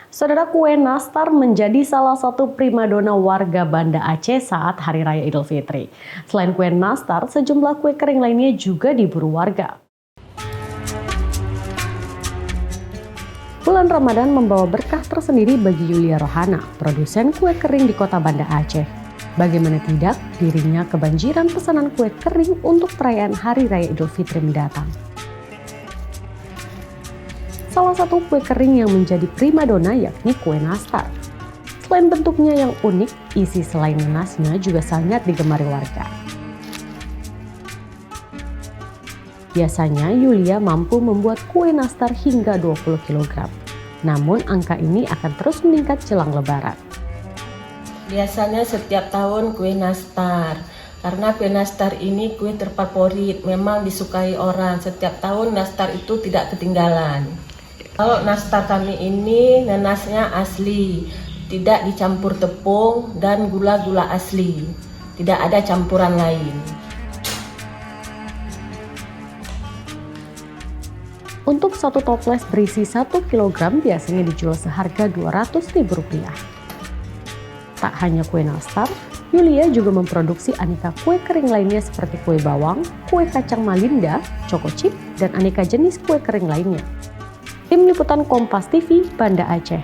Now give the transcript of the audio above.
Saudara, kue nastar menjadi salah satu primadona warga Banda Aceh saat Hari Raya Idul Fitri. Selain kue nastar, sejumlah kue kering lainnya juga diburu warga. Bulan Ramadan membawa berkah tersendiri bagi Yulia Rohana, produsen kue kering di kota Banda Aceh. Bagaimana tidak, dirinya kebanjiran pesanan kue kering untuk perayaan Hari Raya Idul Fitri mendatang. Salah satu kue kering yang menjadi primadona yakni kue nastar. Selain bentuknya yang unik, isi selain nanasnya juga sangat digemari warga. Biasanya Yulia mampu membuat kue nastar hingga 20 kg. Namun angka ini akan terus meningkat jelang Lebaran. Biasanya setiap tahun kue nastar. Karena kue nastar ini kue terfavorit, memang disukai orang. Setiap tahun nastar itu tidak ketinggalan. Kalau nastar kami ini nanasnya asli, tidak dicampur tepung dan gula-gula asli. Tidak ada campuran lain. Untuk satu toples berisi 1 kg biasanya dijual seharga Rp200.000. Tak hanya kue nastar, Yulia juga memproduksi aneka kue kering lainnya seperti kue bawang, kue kacang malinda, choco chip, dan aneka jenis kue kering lainnya. Tim Liputan Kompas TV, Banda Aceh.